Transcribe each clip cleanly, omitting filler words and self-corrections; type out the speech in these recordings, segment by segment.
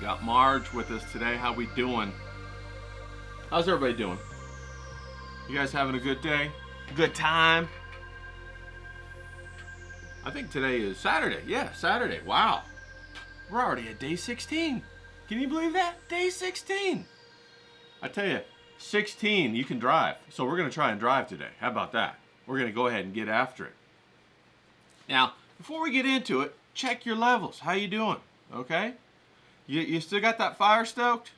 Got Marge with us today. How we doing? How's everybody doing? You guys having a good day? Good time? I think today is Saturday. Yeah, Saturday. Wow. We're already at day 16. Can you believe that? Day 16. I tell you, 16, you can drive. So we're going to try and drive today. How about that? We're going to go ahead and get after it. Now, before we get into it, check your levels. How you doing? Okay? You still got that fire stoked?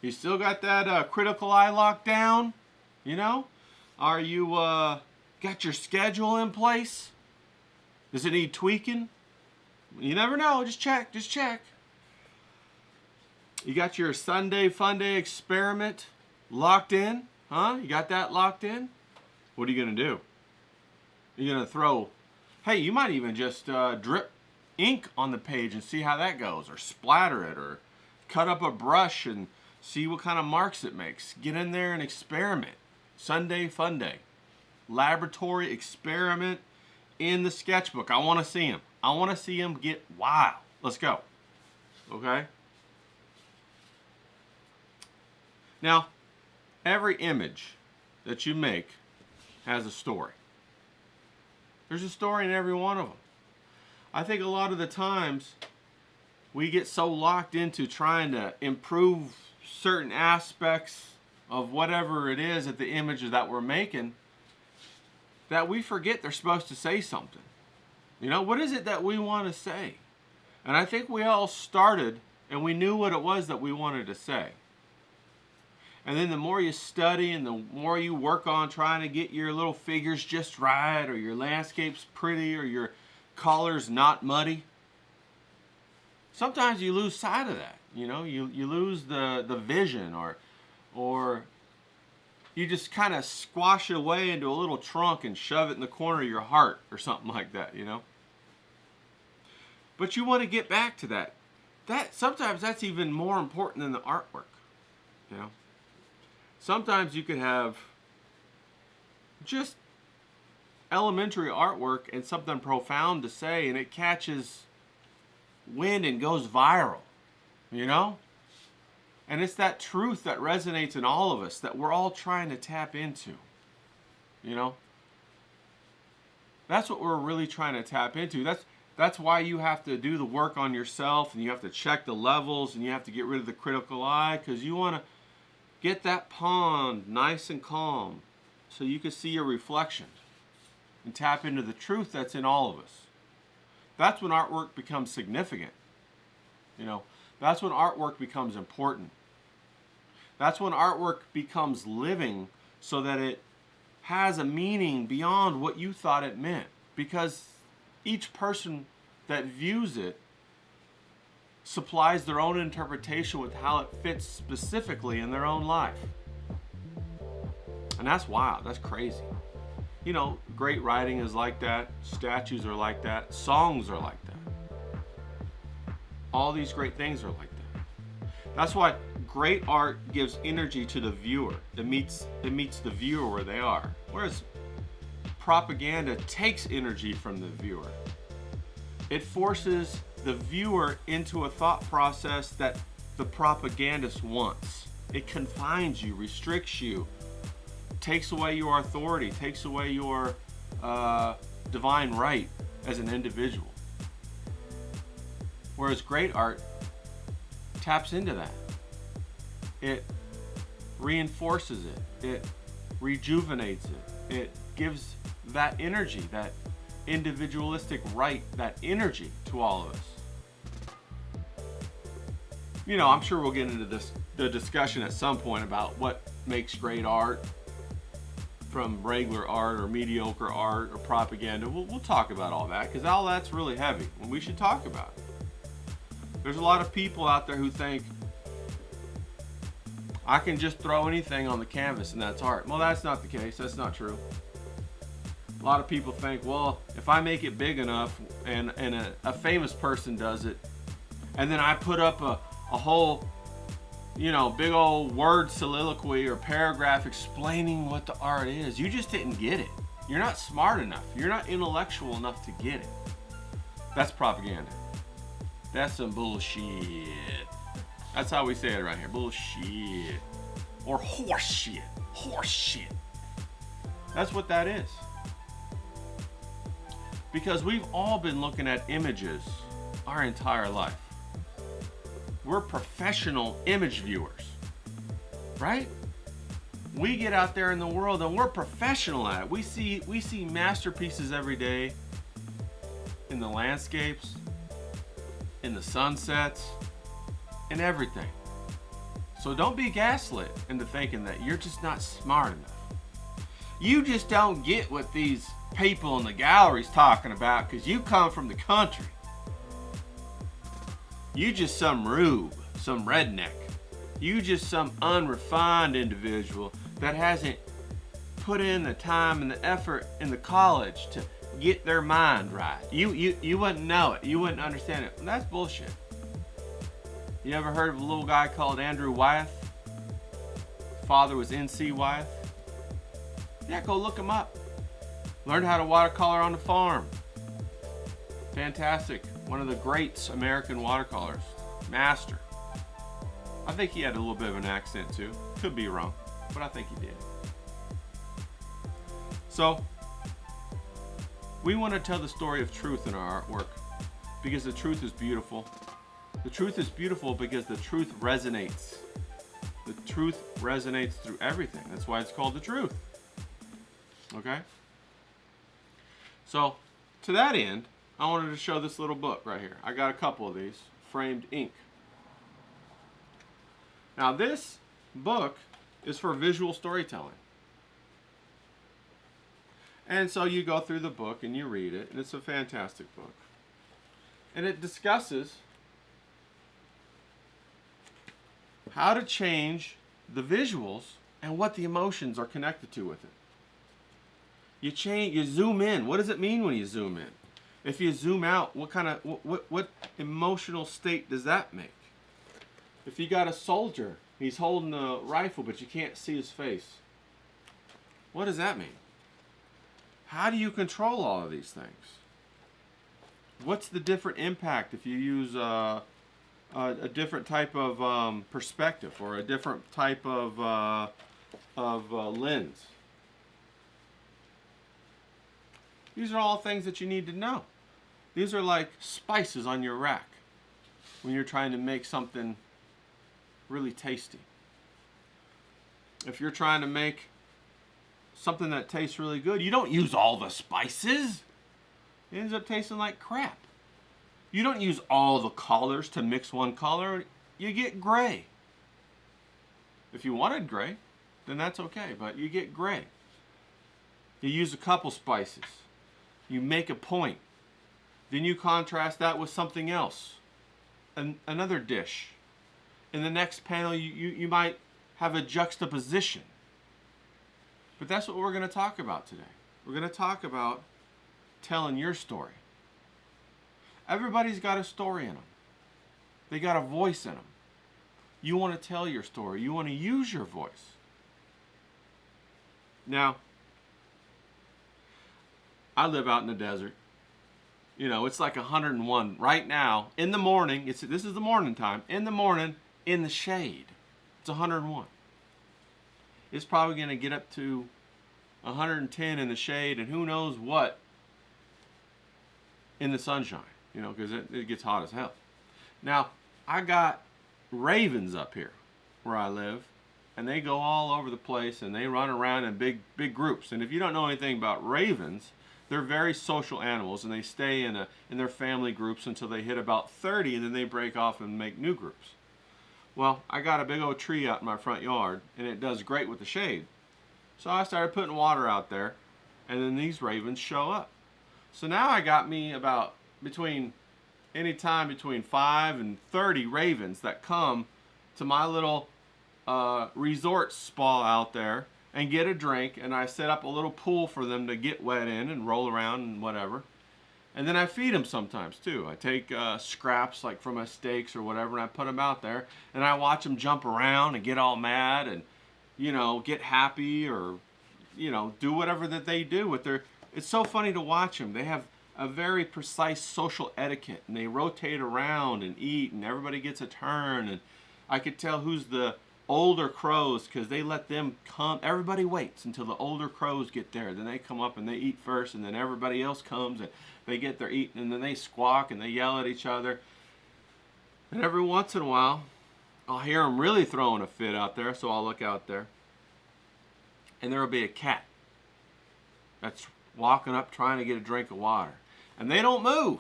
You still got that critical eye locked down? You know? Are you got your schedule in place? Does it need tweaking? You never know. Just check. Just check. You got your Sunday Fun Day experiment locked in? Huh? You got that locked in? What are you going to do? You're going to throw... Hey, you might even just drip ink on the page and see how that goes. Or splatter it. Or cut up a brush and see what kind of marks it makes. Get in there and experiment. Sunday Fun Day. Laboratory experiment in the sketchbook. I want to see him. I want to see him get wild. Let's go. Okay? Now, every image that you make has a story. There's a story in every one of them. I think a lot of the times we get so locked into trying to improve certain aspects of whatever it is at the images that we're making that we forget they're supposed to say something. You know, what is it that we want to say? And I think we all started and we knew what it was that we wanted to say. And then the more you study and the more you work on trying to get your little figures just right, or your landscapes pretty, or your colors not muddy, sometimes you lose sight of that. You know, you lose the vision, or you just kind of squash it away into a little trunk and shove it in the corner of your heart or something like that, you know. But you want to get back to that. Sometimes that's even more important than the artwork, you know. Sometimes you could have just elementary artwork and something profound to say, and it catches wind and goes viral, you know? And it's that truth that resonates in all of us that we're all trying to tap into, you know? That's what we're really trying to tap into. That's why you have to do the work on yourself, and you have to check the levels, and you have to get rid of the critical eye, because you want to get that pond nice and calm so you can see your reflection and tap into the truth that's in all of us. That's when artwork becomes significant. You know, that's when artwork becomes important. That's when artwork becomes living, so that it has a meaning beyond what you thought it meant. Because each person that views it supplies their own interpretation with how it fits specifically in their own life. And that's wild. That's crazy. You know, great writing is like that. Statues are like that. Songs are like that. All these great things are like that. That's why great art gives energy to the viewer. It meets the viewer where they are. Whereas propaganda takes energy from the viewer. It forces the viewer into a thought process that the propagandist wants. It confines you, restricts you, takes away your authority, takes away your divine right as an individual. Whereas great art taps into that. It reinforces it. It rejuvenates it. It gives that energy, that individualistic right, that energy to all of us. You know, I'm sure we'll get into the discussion at some point about what makes great art from regular art or mediocre art or propaganda. We'll talk about all that, because all that's really heavy and we should talk about it. There's a lot of people out there who think I can just throw anything on the canvas and that's art. Well, that's not the case. That's not true. A lot of people think, well, if I make it big enough and a famous person does it, and then I put up a whole, you know, big old word soliloquy or paragraph explaining what the art is, you just didn't get it. You're not smart enough. You're not intellectual enough to get it. That's propaganda. That's some bullshit. That's how we say it right here. Bullshit. Or horse shit. Horse shit. That's what that is. Because we've all been looking at images our entire life. We're professional image viewers, right? We get out there in the world and we're professional at it. We see masterpieces every day in the landscapes, in the sunsets, in everything. So don't be gaslit into thinking that you're just not smart enough. You just don't get what these people in the gallery's talking about because you come from the country. You just some rube, some redneck. You just some unrefined individual that hasn't put in the time and the effort in the college to get their mind right. You wouldn't know it. You wouldn't understand it. Well, that's bullshit. You ever heard of a little guy called Andrew Wyeth? Father was N.C. Wyeth. Yeah, go look him up. Learned how to watercolor on the farm. Fantastic. One of the greats American watercolors. Master. I think he had a little bit of an accent too. Could be wrong, but I think he did. So, we want to tell the story of truth in our artwork because the truth is beautiful. The truth is beautiful because the truth resonates. The truth resonates through everything. That's why it's called the truth. Okay? So, to that end, I wanted to show this little book right here. I got a couple of these, framed ink. Now, this book is for visual storytelling. And so you go through the book and you read it, and it's a fantastic book. And it discusses how to change the visuals and what the emotions are connected to with it. You zoom in. What does it mean when you zoom in? If you zoom out, what emotional state does that make? If you got a soldier, he's holding a rifle, but you can't see his face. What does that mean? How do you control all of these things? What's the different impact if you use a different type of perspective or a different type of lens? These are all things that you need to know. These are like spices on your rack when you're trying to make something really tasty. If you're trying to make something that tastes really good, you don't use all the spices. It ends up tasting like crap. You don't use all the colors to mix one color. You get gray. If you wanted gray, then that's okay, but you get gray. You use a couple spices. You make a point. Then you contrast that with something else. Another dish. In the next panel, you might have a juxtaposition. But that's what we're going to talk about today. We're going to talk about telling your story. Everybody's got a story in them. They got a voice in them. You want to tell your story. You want to use your voice. Now, I live out in the desert. You know, it's like 101 right now. In the morning, this is the morning time. In the morning, in the shade, it's 101. It's probably going to get up to 110 in the shade and who knows what in the sunshine, you know, because it gets hot as hell. Now, I got ravens up here where I live, and they go all over the place, and they run around in big groups. And if you don't know anything about ravens, they're very social animals, and they stay in their family groups until they hit about 30, and then they break off and make new groups. Well, I got a big old tree out in my front yard, and it does great with the shade. So I started putting water out there, and then these ravens show up. So now I got me about anytime between 5 and 30 ravens that come to my little resort spa out there and get a drink, and I set up a little pool for them to get wet in and roll around and whatever. And then I feed them sometimes too. I take scraps like from my steaks or whatever, and I put them out there, and I watch them jump around and get all mad and, you know, get happy or, you know, do whatever that they do with their. It's so funny to watch them. They have a very precise social etiquette, and they rotate around and eat, and everybody gets a turn, and I could tell who's the older crows because they let them come. Everybody waits until the older crows get there. Then they come up and they eat first, and then everybody else comes and they get their eating, and then they squawk and they yell at each other. And every once in a while, I'll hear them really throwing a fit out there, so I'll look out there. And there will be a cat that's walking up trying to get a drink of water. And they don't move.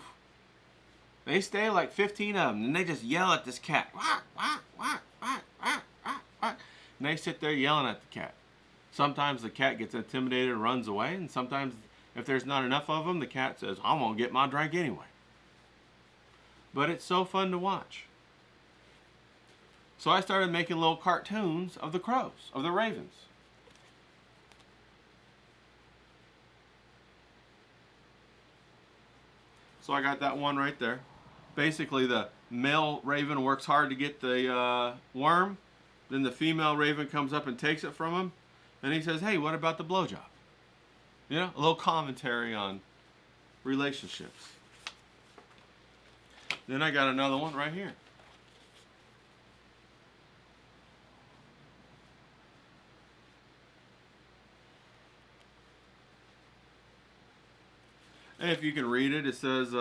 They stay like 15 of them, and they just yell at this cat. Wah, wah, wah, wah, wah, wah, wah. And they sit there yelling at the cat. Sometimes the cat gets intimidated and runs away, and sometimes if there's not enough of them, the cat says, I'm going to get my drink anyway. But it's so fun to watch. So I started making little cartoons of the crows, of the ravens. So I got that one right there. Basically, the male raven works hard to get the worm. Then the female raven comes up and takes it from him. And he says, hey, what about the blowjob? You know, a little commentary on relationships. Then I got another one right here. And if you can read it, it says,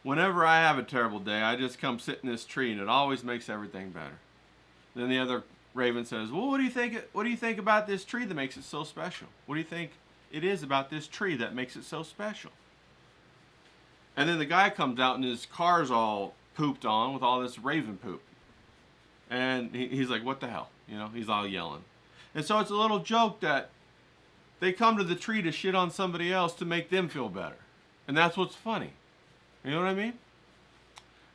whenever I have a terrible day, I just come sit in this tree and it always makes everything better. Then the other raven says, well, what do you think about this tree that makes it so special? What do you think it is about this tree that makes it so special? And then the guy comes out and his car's all pooped on with all this raven poop. And he's like, what the hell? You know, he's all yelling. And so it's a little joke that they come to the tree to shit on somebody else to make them feel better. And that's what's funny. You know what I mean?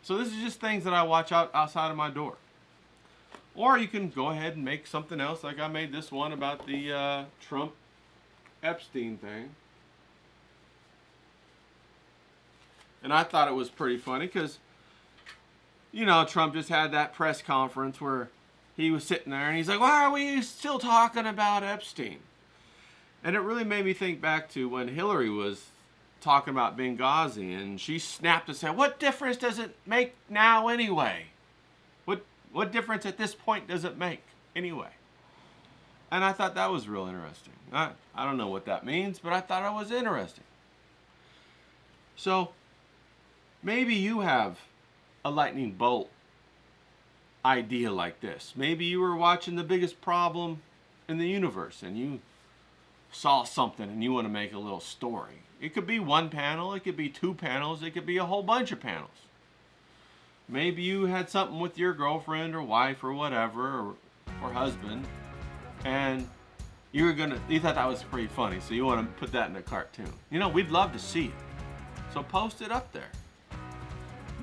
So this is just things that I watch outside of my door. Or you can go ahead and make something else, like I made this one about the Trump Epstein thing. And I thought it was pretty funny because, you know, Trump just had that press conference where he was sitting there and he's like, why are we still talking about Epstein? And it really made me think back to when Hillary was talking about Benghazi and she snapped and said, what difference does it make now anyway? What difference at this point does it make anyway? And I thought that was real interesting. I don't know what that means, but I thought it was interesting. So maybe you have a lightning bolt idea like this. Maybe you were watching The Biggest Problem in the Universe and you saw something and you want to make a little story. It could be one panel, it could be two panels, it could be a whole bunch of panels. Maybe you had something with your girlfriend or wife or whatever, or husband, and you thought that was pretty funny, so you want to put that in a cartoon. You know, we'd love to see it. So post it up there.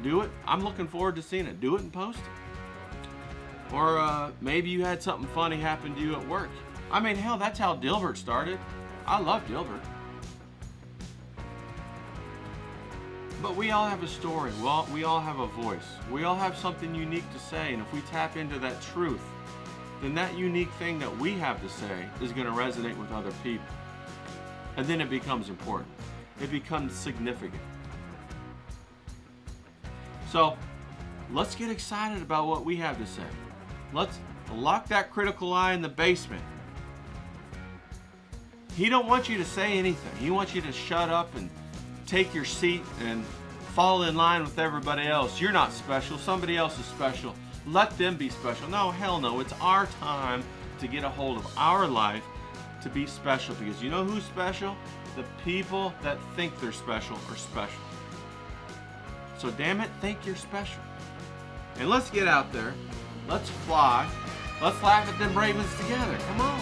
Do it. I'm looking forward to seeing it. Do it and post it. Or maybe you had something funny happen to you at work. I mean, hell, that's how Dilbert started. I love Dilbert. But we all have a story. We all have a voice. We all have something unique to say. And if we tap into that truth, then that unique thing that we have to say is going to resonate with other people. And then it becomes important. It becomes significant. So let's get excited about what we have to say. Let's lock that critical eye in the basement. He don't want you to say anything. He wants you to shut up and take your seat and fall in line with everybody else. You're not special. Somebody else is special. Let them be special. No, hell no. It's our time to get a hold of our life to be special. Because you know who's special? The people that think they're special are special. So damn it, think you're special. And let's get out there. Let's fly. Let's laugh at them ravens together. Come on.